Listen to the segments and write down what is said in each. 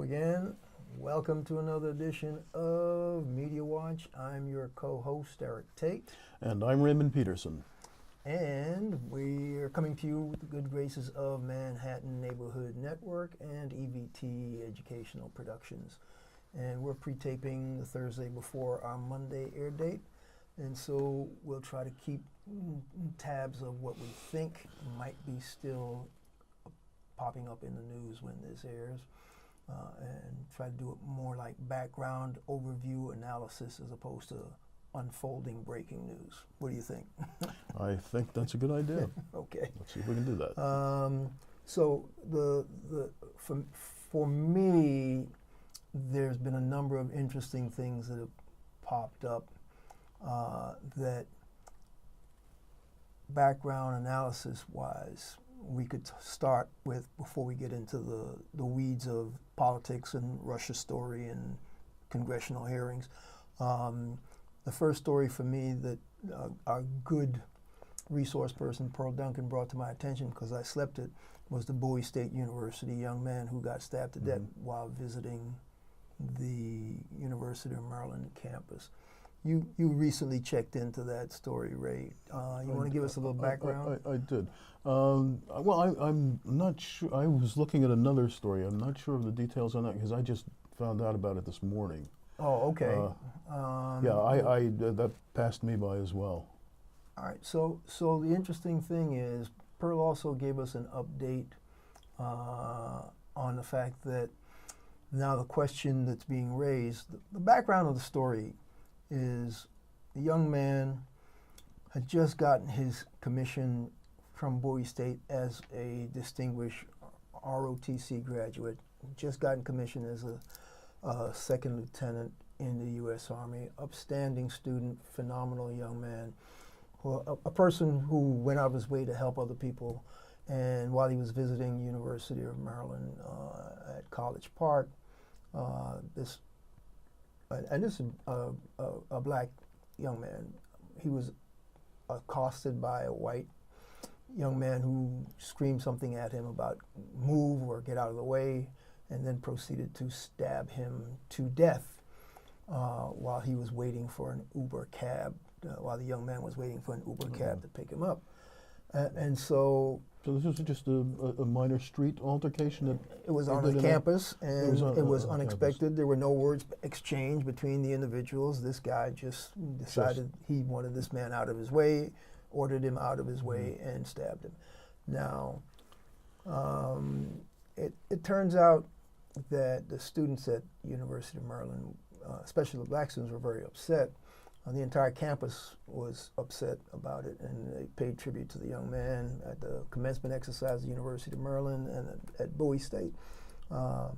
again. Welcome to another edition of Media Watch. I'm your co-host, Tait. And I'm Raymond Peterson. And we are coming to you with the good graces of Manhattan Neighborhood Network and EVT Educational Productions. And we're pre-taping the Thursday before our Monday air date. And so we'll try to keep tabs of what we think might be still popping up in the news when this airs. And try to do it more like background overview analysis as opposed to unfolding breaking news. What do you think? I think that's a good idea. Okay. Let's see if we can do that. So for me, there's been a number of interesting things that have popped up that background analysis-wise, we could start with before we get into the weeds of politics and Russia's story and congressional hearings. The first story for me that our good resource person, Pearl Duncan, brought to my attention because I slept it was the Bowie State University young man who got stabbed to death while visiting the University of Maryland campus. You recently checked into that story, Ray. You want to give us a little background? I did. Well, I'm not sure. I was looking at another story. I'm not sure of the details on that because I just found out about it this morning. Oh, okay. That passed me by as well. All right. So the interesting thing is, Pearl also gave us an update on the fact that now the question that's being raised, the background of the story is the young man had just gotten his commission from Bowie State as a distinguished ROTC graduate, just gotten commissioned as a second lieutenant in the U.S. Army, upstanding student, phenomenal young man, a person who went out of his way to help other people. And while he was visiting University of Maryland at College Park, this is a black young man. He was accosted by a white young man who screamed something at him about move or get out of the way, and then proceeded to stab him to death while he was waiting for an Uber cab, while the young man was waiting for an Uber cab to pick him up. And so this was just a minor street altercation? It was on the campus, and it was unexpected. There were no words exchanged between the individuals. This guy just decided he wanted this man out of his way, ordered him out of his way, and stabbed him. Now, it turns out that the students at University of Maryland, especially the black students, were very upset. The entire campus was upset about it, and they paid tribute to the young man at the commencement exercise at the University of Maryland and at Bowie State. But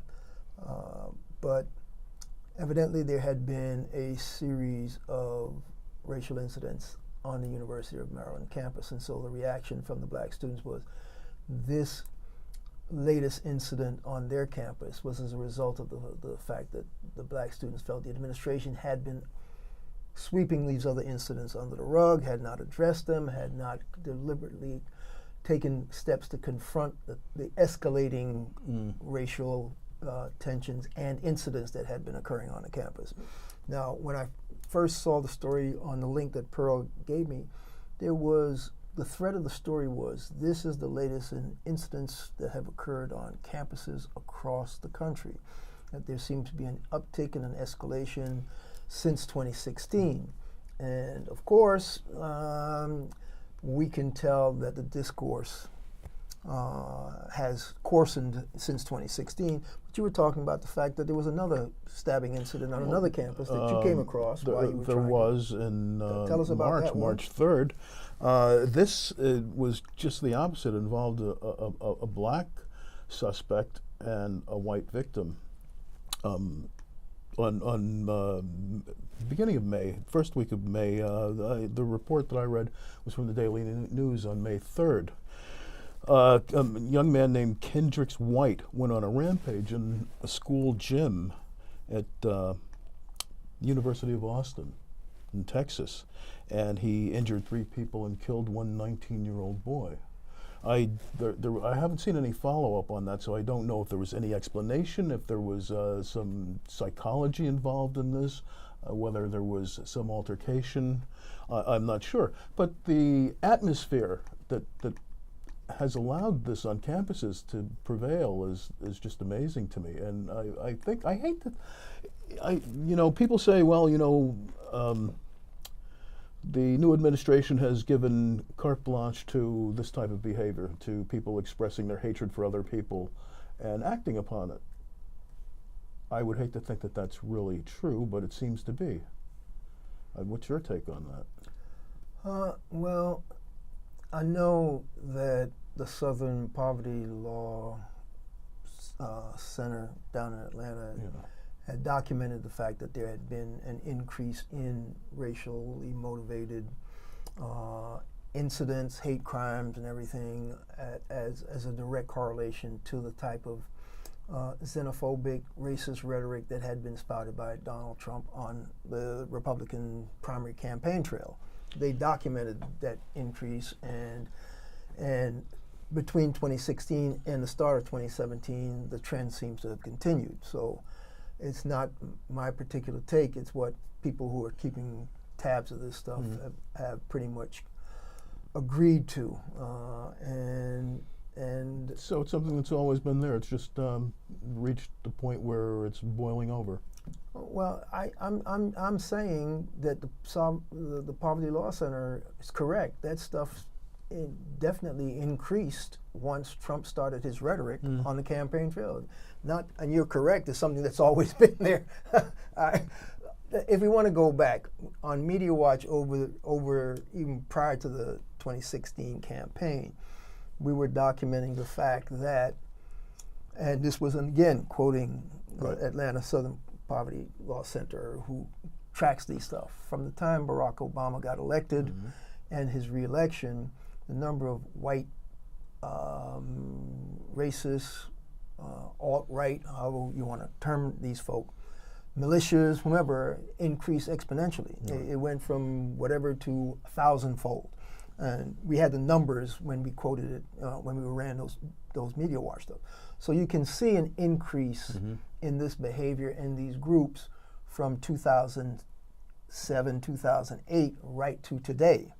evidently there had been a series of racial incidents on the University of Maryland campus, and so the reaction from the black students was this latest incident on their campus was as a result of the fact that the black students felt the administration had been sweeping these other incidents under the rug, had not addressed them, had not deliberately taken steps to confront the escalating racial tensions and incidents that had been occurring on the campus. Now, when I first saw the story on the link that Pearl gave me, the thread of the story was, this is the latest in incidents that have occurred on campuses across the country. That there seemed to be an uptick and an escalation since 2016. And of course, we can tell that the discourse has coarsened since 2016. But you were talking about the fact that there was another stabbing incident on another campus that you came across while you were There was in tell us about March 3rd. This was just the opposite. It involved a black suspect and a white victim. On beginning of May, first week of May, the report that I read was from the Daily News on May 3rd. A young man named Kendricks White went on a rampage in a school gym at University of Austin in Texas, and he injured 3 people and killed one 19-year-old boy. I haven't seen any follow-up on that, so I don't know if there was any explanation, if there was some psychology involved in this, whether there was some altercation. I'm not sure. But the atmosphere that has allowed this on campuses to prevail is just amazing to me. And I hate that, people say, well, the new administration has given carte blanche to this type of behavior, to people expressing their hatred for other people and acting upon it. I would hate to think that that's really true, but it seems to be. What's your take on that? Well, I know that the Southern Poverty Law Center down in Atlanta had documented the fact that there had been an increase in racially motivated incidents, hate crimes, and everything as a direct correlation to the type of xenophobic, racist rhetoric that had been spouted by Donald Trump on the Republican primary campaign trail. They documented that increase, and between 2016 and the start of 2017, the trend seems to have continued. So it's not my particular take, it's what people who are keeping tabs of this stuff have pretty much agreed to. And so it's something that's always been there. It's just reached the point where it's boiling over. Well, I'm saying that the Poverty Law Center is correct. That stuff definitely increased once Trump started his rhetoric on the campaign trail. And you're correct, it's something that's always been there. If we want to go back on Media Watch over even prior to the 2016 campaign, we were documenting the fact that, and this was again quoting Atlanta Southern Poverty Law Center, who tracks these stuff. From the time Barack Obama got elected and his re-election, the number of white racists, alt-right, however you want to term these folk, militias, whomever, increased exponentially. It went from whatever to 1,000-fold. And we had the numbers when we quoted it, when we ran those Media Watch stuff. So you can see an increase in this behavior in these groups from 2007, 2008, right to today.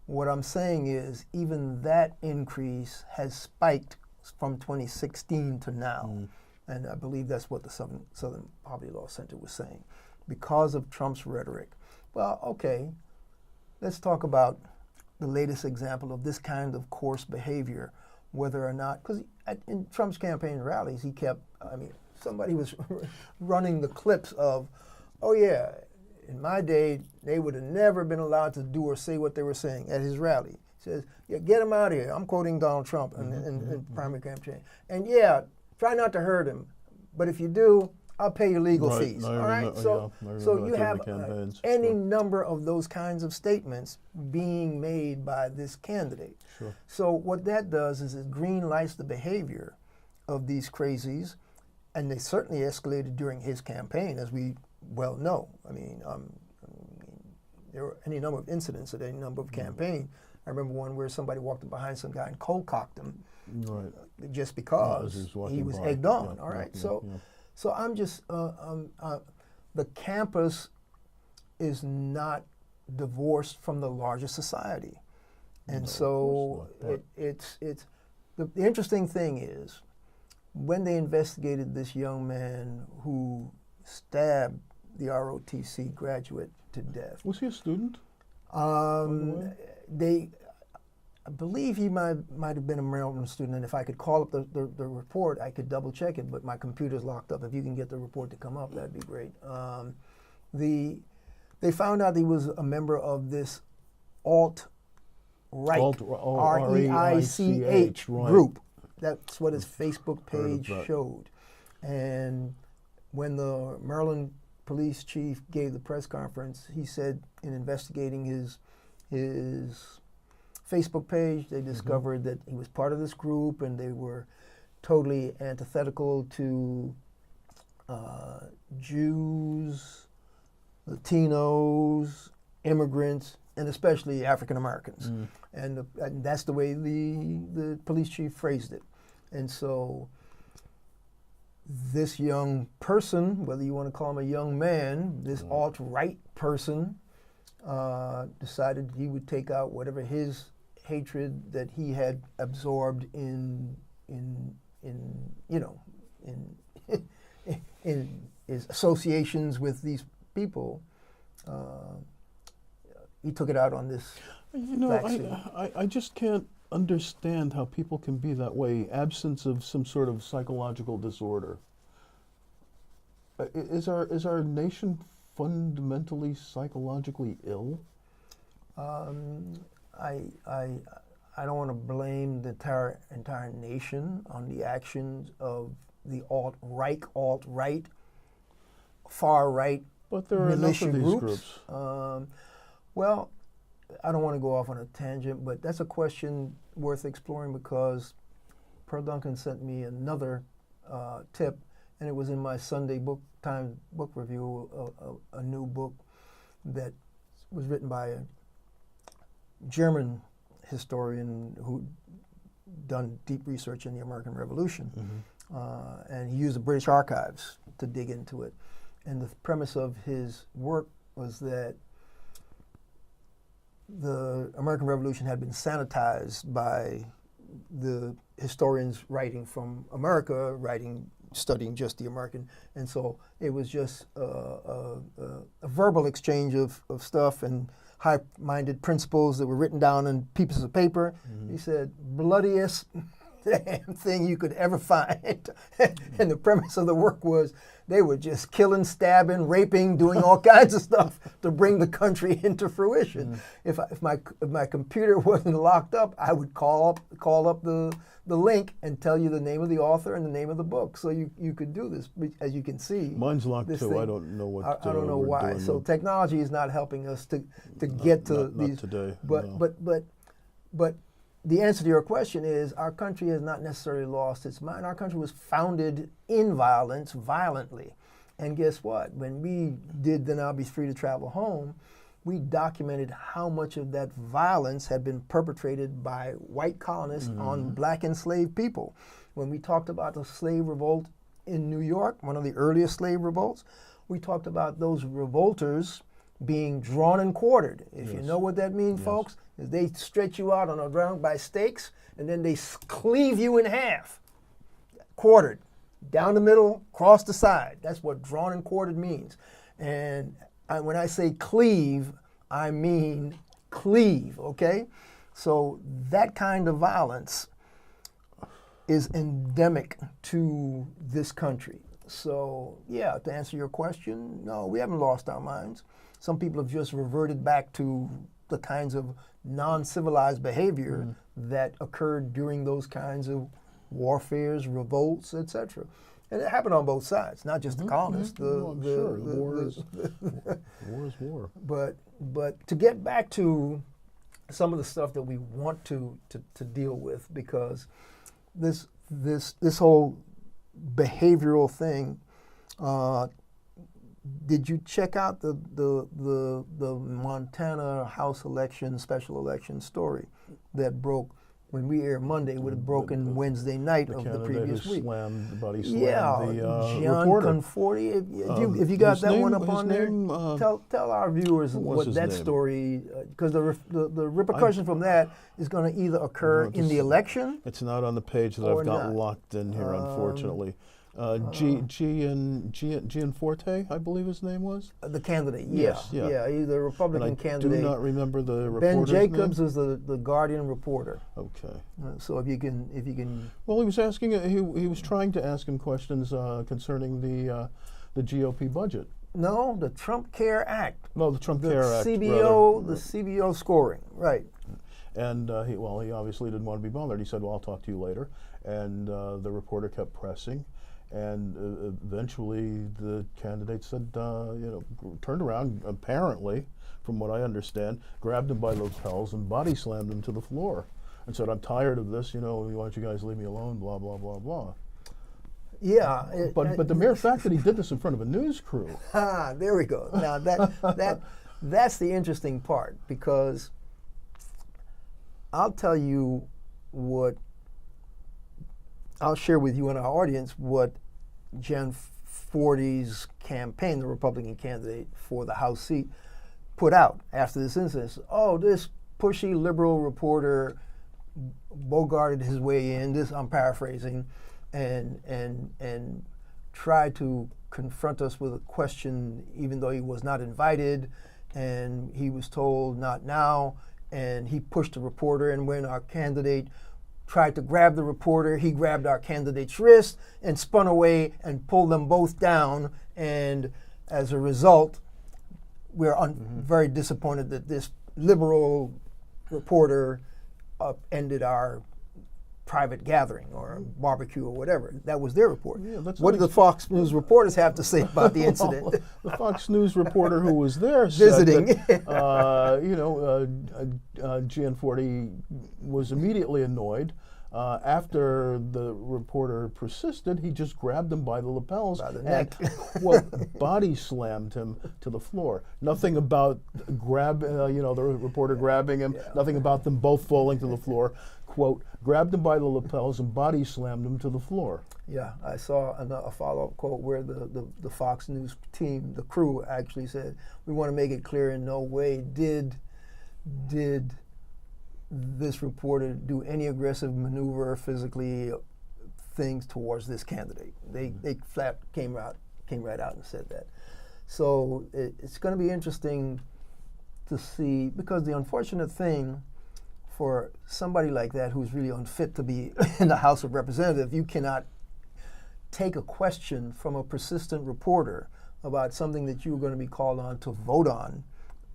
What I'm saying is even that increase has spiked from 2016 to now. And I believe that's what the Southern Poverty Law Center was saying. Because of Trump's rhetoric. Well, okay, let's talk about the latest example of this kind of coarse behavior, whether or not, because in Trump's campaign rallies, he kept, somebody was running the clips of, oh yeah, in my day, they would have never been allowed to do or say what they were saying at his rally. He says, yeah, get him out of here. I'm quoting Donald Trump in primary campaign. And yeah, try not to hurt him, but if you do, I'll pay your legal fees. All right, so you have any number of those kinds of statements being made by this candidate. Sure. So what that does is it green lights the behavior of these crazies, and they certainly escalated during his campaign, as we well know. There were any number of incidents at any number of campaigns. I remember one where somebody walked up behind some guy and cold-cocked him, just because he was egged on. All right, so I'm just, the campus is not divorced from the larger society. And so it's the interesting thing is, when they investigated this young man who stabbed the ROTC graduate to death. Was he a student? I believe he might have been a Maryland student, and if I could call up the report, I could double check it, but my computer's locked up. If you can get the report to come up, that'd be great. They found out he was a member of this alt-right, R-E-I-C-H group. That's what his Facebook page showed. And when the Maryland police chief gave the press conference, he said in investigating his Facebook page, they discovered that he was part of this group, and they were totally antithetical to Jews, Latinos, immigrants, and especially African Americans. And that's the way the police chief phrased it. And so this young person, whether you want to call him a young man, this alt-right person, decided he would take out whatever his hatred that he had absorbed in his associations with these people. He took it out on this. I just can't understand how people can be that way, absence of some sort of psychological disorder. Is our nation fundamentally psychologically ill? I don't want to blame the entire nation on the actions of the alt-right, far-right But there are militia enough of these groups. Well, I don't want to go off on a tangent, but that's a question worth exploring because Pearl Duncan sent me another tip, and it was in my Sunday Times book review, a new book that was written by a German historian who done deep research in the American Revolution, and he used the British archives to dig into it. And the premise of his work was that the American Revolution had been sanitized by the historians writing from America, studying just the American, and so it was just a verbal exchange of stuff and high-minded principles that were written down on pieces of paper. He said, bloodiest damn thing you could ever find. And the premise of the work was they were just killing, stabbing, raping, doing all kinds of stuff to bring the country into fruition. If my computer wasn't locked up, I would call up the link and tell you the name of the author and the name of the book, so you could do this. As you can see, mine's locked too. I don't know what. I don't know why. So technology is not helping us to get to these. Not today. But the answer to your question is our country has not necessarily lost its mind. Our country was founded in violence, violently. And guess what? When we did Then I'll Be Free to Travel Home, we documented how much of that violence had been perpetrated by white colonists on black enslaved people. When we talked about the slave revolt in New York, one of the earliest slave revolts, we talked about those revolters being drawn and quartered. If you know what that means, folks, is they stretch you out on the ground by stakes, and then they cleave you in half, quartered, down the middle, across the side. That's what drawn and quartered means. And when I say cleave, I mean cleave, okay? So that kind of violence is endemic to this country. So, yeah, to answer your question, no, we haven't lost our minds. Some people have just reverted back to the kinds of non-civilized behavior that occurred during those kinds of warfares, revolts, etc. And it happened on both sides, not just the colonists. War is war. But to get back to some of the stuff that we want to deal with, because this whole behavioral thing. Did you check out the Montana House election, special election story that broke when we aired Monday? Would have broken Wednesday night of the previous week. John reporter. Conforti. If you got that one up on there, tell our viewers what that story, because the repercussion from that is going to either occur in the election. It's not on the page that I've got locked in here, unfortunately. Gianforte, I believe his name was. The candidate, Yes, yeah, he's a Republican candidate. I do not remember the Ben reporter's Jacobs name. is the Guardian reporter. Okay. So if you can. Well, he was asking. He was trying to ask him questions concerning the GOP budget. No, the Trump Care Act. No, the Trump Care Act. CBO, the CBO scoring, right. And he obviously didn't want to be bothered. He said, "Well, I'll talk to you later." And the reporter kept pressing. And eventually the candidate said, turned around, apparently, from what I understand, grabbed him by the lapels and body slammed him to the floor and said, "I'm tired of this, why don't you guys leave me alone, blah, blah, blah, blah." Yeah. But the mere fact that he did this in front of a news crew. There we go. Now that's the interesting part, because I'll tell you what, I'll share with you and our audience what Jen Forty's campaign, the Republican candidate for the House seat, put out after this incident. Oh, this pushy liberal reporter bogarted his way in, this I'm paraphrasing, and tried to confront us with a question even though he was not invited, and he was told not now, and he pushed the reporter, and when our candidate tried to grab the reporter, he grabbed our candidate's wrist and spun away and pulled them both down, and as a result, we're very disappointed that this liberal reporter ended our private gathering or barbecue or whatever. That was their report. Yeah, what did the Fox News reporters have to say about the incident? Well, the Fox News reporter who was there visiting, said that, Gianforte was immediately annoyed. After the reporter persisted, he just grabbed him by the lapels and body slammed him to the floor. Nothing about the reporter grabbing him. Yeah. Nothing about them both falling to the floor. Quote, grabbed him by the lapels and body slammed him to the floor. Yeah, I saw a follow-up quote where the Fox News team, the crew, actually said, "We want to make it clear in no way did this reporter do any aggressive maneuver, physically things towards this candidate." They flat came right out and said that. So it's going to be interesting to see, because the unfortunate thing for somebody like that who's really unfit to be in the House of Representatives, you cannot take a question from a persistent reporter about something that you're going to be called on to vote on.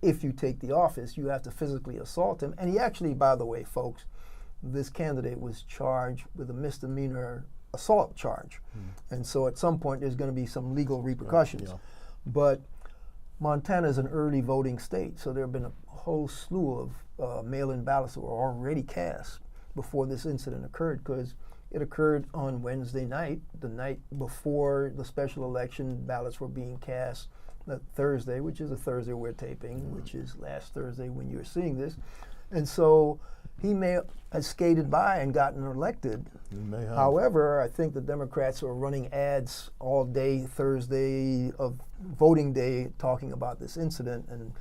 If you take the office, you have to physically assault him. And he actually, by the way, folks, this candidate was charged with a misdemeanor assault charge. And so at some point there's going to be some legal repercussions. Yeah. But Montana is an early voting state, so there have been a whole slew of mail-in ballots that were already cast before this incident occurred, because it occurred on Wednesday night, the night before the special election. Ballots were being cast Thursday, which is a Thursday we're taping, which is last Thursday when you're seeing this. And so he may have skated by and gotten elected. He may have. However, I think the Democrats are running ads all day Thursday of voting day talking about this incident, and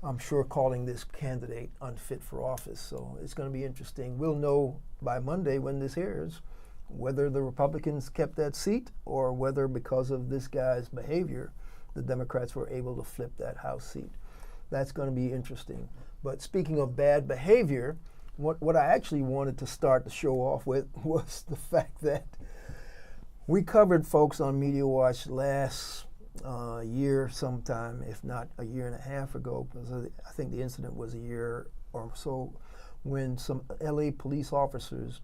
I'm sure calling this candidate unfit for office. So it's going to be interesting. We'll know by Monday when this airs whether the Republicans kept that seat or whether, because of this guy's behavior, the Democrats were able to flip that House seat. That's going to be interesting. But speaking of bad behavior, what I actually wanted to start the show off with was the fact that we covered, folks, on Media Watch last year sometime, if not a year and a half ago, because I think the incident was a year or so, when some LA police officers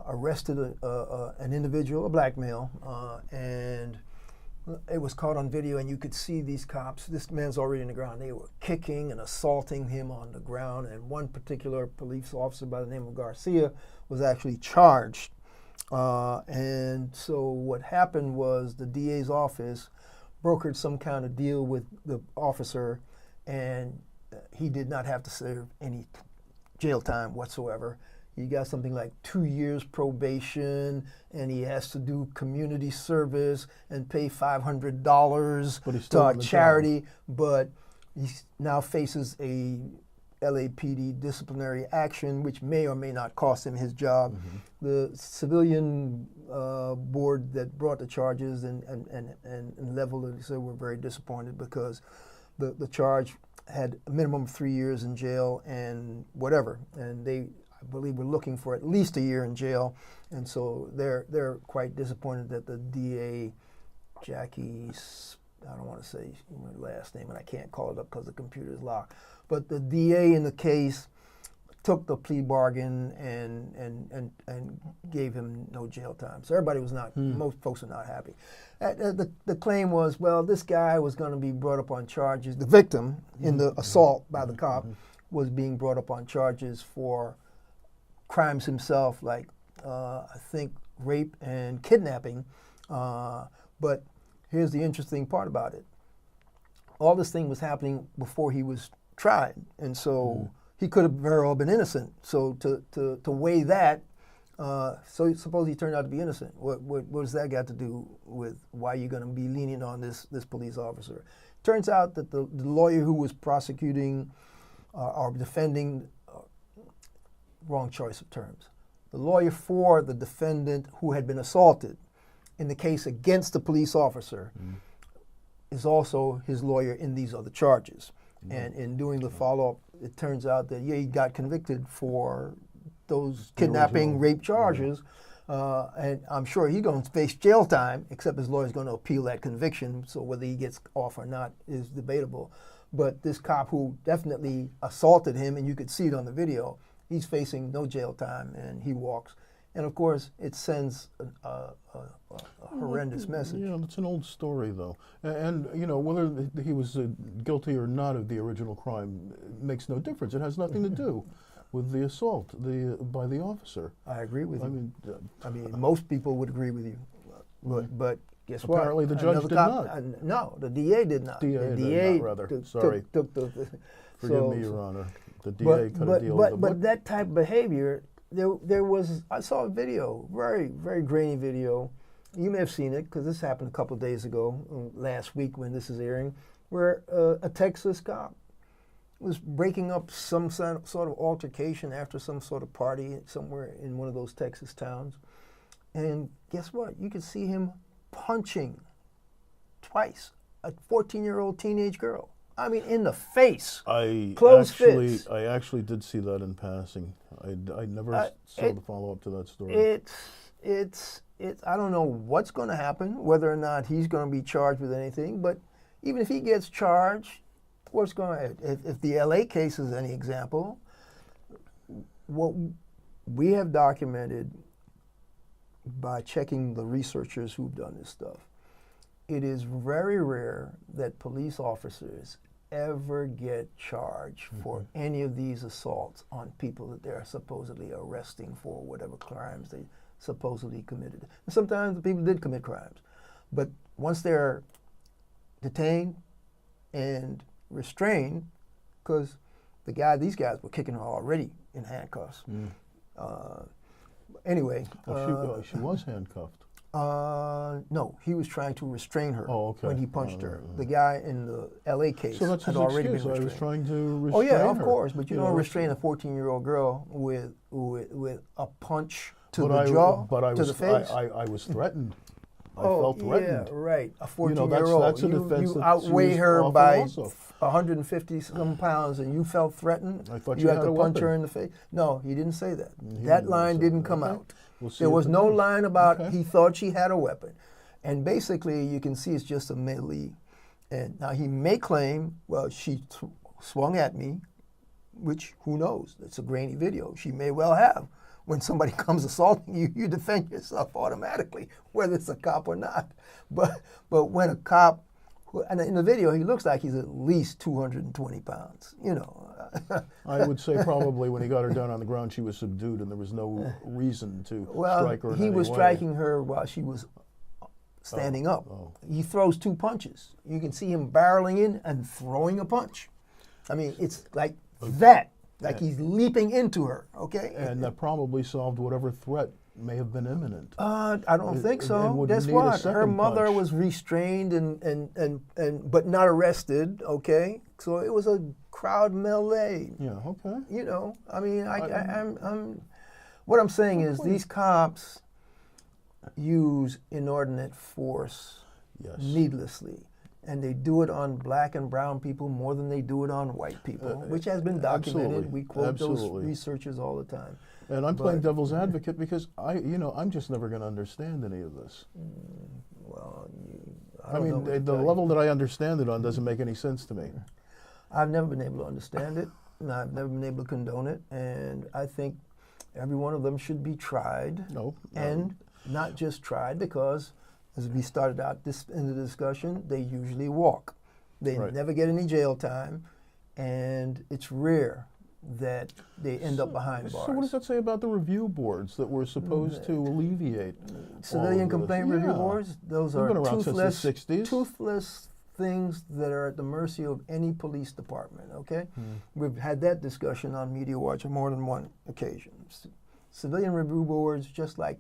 arrested an individual, a black male, and it was caught on video, and you could see these cops. This man's already in the ground. They were kicking and assaulting him on the ground, and one particular police officer by the name of Garcia was actually charged. And so what happened was the DA's office brokered some kind of deal with the officer, and he did not have to serve any jail time whatsoever. He got something like 2 years probation, and he has to do community service and pay $500 to a charity. But he now faces a LAPD disciplinary action, which may or may not cost him his job. The civilian board that brought the charges and leveled it said we're very disappointed, because the charge had a minimum of 3 years in jail and whatever, and they, I believe, we're looking for at least a year in jail, and so they're quite disappointed that the DA, Jackie, I don't want to say my last name, and I can't call it up because the computer is locked, but the DA in the case took the plea bargain and gave him no jail time. So everybody was not, most folks are not happy. The claim was, well, this guy was going to be brought up on charges, the victim in the assault by the cop was being brought up on charges for crimes himself, like I think rape and kidnapping. But here's the interesting part about it. all this thing was happening before he was tried, and so he could have very well been innocent. So to weigh that, so suppose he turned out to be innocent. What does that got to do with why you're going to be lenient on this police officer? Turns out that the lawyer who was prosecuting or defending, wrong choice of terms, the lawyer for the defendant who had been assaulted in the case against the police officer is also his lawyer in these other charges. And in doing the follow-up, it turns out that, he got convicted for those kidnapping, rape charges. And I'm sure he's going to face jail time, except his lawyer's going to appeal that conviction. So whether he gets off or not is debatable. But this cop who definitely assaulted him, and you could see it on the video, he's facing no jail time, and he walks. And of course, it sends a horrendous message. Yeah, it's an old story, though. And whether he was guilty or not of the original crime makes no difference. It has nothing to do with the assault by the officer. I agree with you. I mean, most people would agree with you. But guess what? Apparently the judge did not. No, the DA did not. The DA did not, rather. Sorry. Forgive me, Your Honor. The DA cut a deal with them. But that type of behavior, I saw a video, very, very grainy video. You may have seen it because this happened a couple of days ago, last week when this is airing, where a Texas cop was breaking up some sort of altercation after some sort of party somewhere in one of those Texas towns. And guess what? You could see him punching twice a 14-year-old teenage girl. I mean, in the face. I actually did see that in passing. I never saw the follow-up to that story. I don't know what's going to happen, whether or not he's going to be charged with anything, but even if he gets charged, what's going to, if the LA case is any example, what we have documented by checking the researchers who've done this stuff, it is very rare that police officers ever get charged for any of these assaults on people that they're supposedly arresting for whatever crimes they supposedly committed. And sometimes the people did commit crimes. But once they're detained and restrained, because these guys were kicking her already in handcuffs. Anyway. She was handcuffed. No, he was trying to restrain her when he punched her. The guy in the LA case had already been restrained. I was trying to restrain her. Oh yeah, of course, but you don't restrain a 14-year-old girl with a punch to the jaw, to the face. I was threatened. I felt threatened. Yeah, right. A 14-year-old. That's a defense you outweigh her by 150-some pounds, and you felt threatened. I thought you had to punch weapon. her in the face. No, he didn't say that. That line didn't come out. There was no line line about he thought she had a weapon. And basically, you can see it's just a melee. And now he may claim, well, she swung at me, which who knows? It's a grainy video. She may well have. When somebody comes assaulting you, you defend yourself automatically, whether it's a cop or not. But when a cop, and in the video, he looks like he's at least 220 pounds, I would say probably when he got her down on the ground, she was subdued and there was no reason to strike her in he was any way. striking her while she was standing up. He throws two punches. You can see him barreling in and throwing a punch. I mean, it's like that. Like he's leaping into her, okay? And that probably solved whatever threat may have been imminent. I don't think so. Guess what? Her mother was restrained but not arrested, okay? So it was a crowd melee. Yeah, okay. I mean, I'm what I'm saying is these cops use inordinate force needlessly. And they do it on black and brown people more than they do it on white people, which has been documented. Absolutely. We quote those researchers all the time. And I'm playing devil's advocate because I'm just never going to understand any of this. Well, the level that I understand it on doesn't make any sense to me. I've never been able to understand it, and I've never been able to condone it. And I think every one of them should be tried. And not just tried because, as we started out in the discussion, they usually walk. They never get any jail time, and it's rare that they end up behind bars. So what does that say about the review boards that were supposed to alleviate civilian complaint review boards? Those are toothless things that are at the mercy of any police department, okay? We've had that discussion on Media Watch on more than one occasion. Civilian review boards, just like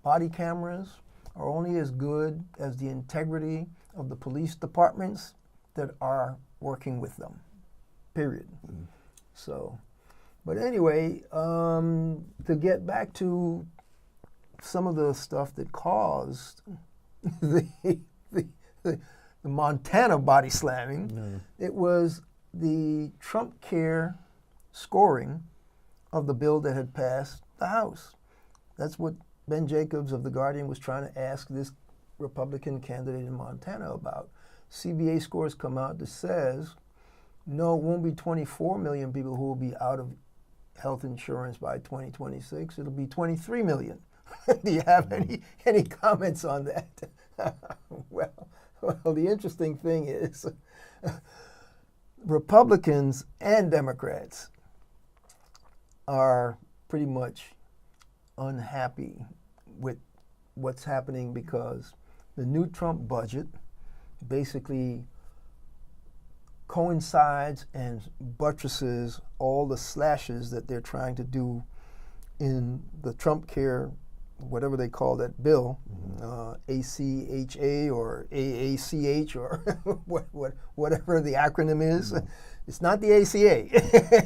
body cameras, are only as good as the integrity of the police departments that are working with them, period. So, but anyway, to get back to some of the stuff that caused the Montana body slamming, it was the Trump care scoring of the bill that had passed the House. That's what Ben Jacobs of The Guardian was trying to ask this Republican candidate in Montana about. CBA scores come out that says, no, it won't be 24 million people who will be out of health insurance by 2026. It'll be 23 million. Do you have any comments on that? Well, the interesting thing is Republicans and Democrats are pretty much unhappy with what's happening because the new Trump budget basically coincides and buttresses all the slashes that they're trying to do in the Trump care, whatever they call that bill, ACHA or AACH or whatever the acronym is. It's not the ACA.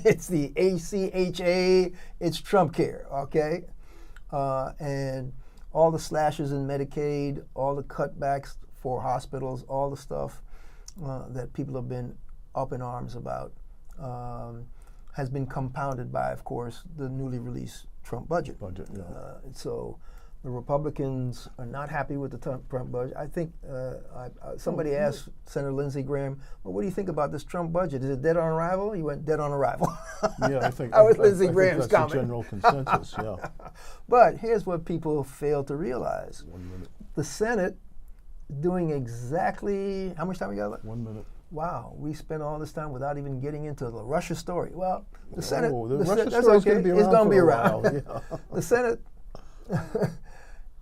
It's the ACHA. It's Trump care, okay? And all the slashes in Medicaid, all the cutbacks for hospitals, all the stuff that people have been up in arms about has been compounded by, of course, the newly released Trump budget. So the Republicans are not happy with the Trump budget. I think somebody asked Senator Lindsey Graham, well, what do you think about this Trump budget? Is it dead on arrival? He went dead on arrival. Yeah, I think that was Lindsey Graham's that's comment. The general consensus, yeah. But here's what people fail to realize. 1 minute. The Senate doing exactly, how much time we got left? 1 minute. Wow, we spent all this time without even getting into the Russia story. Well, the Senate, the the Russia that's story is okay. going to be It's around going to for be a around. while, yeah. The Senate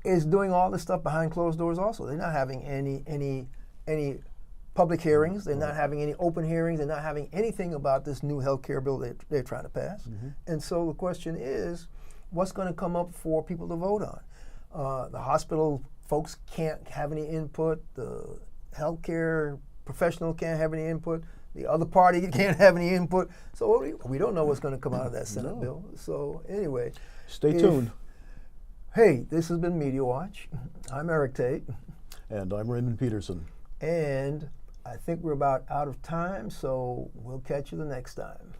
is doing all this stuff behind closed doors also. They're not having any public hearings. They're not having any open hearings. They're not having anything about this new health care bill they're trying to pass. And so the question is, what's going to come up for people to vote on? The hospital folks can't have any input. The healthcare professional can't have any input. The other party can't have any input. So we don't know what's going to come out of that Senate bill. So anyway. Stay tuned. Hey, this has been Media Watch. I'm Eric Tait. And I'm Raymond Peterson. And I think we're about out of time, so we'll catch you the next time.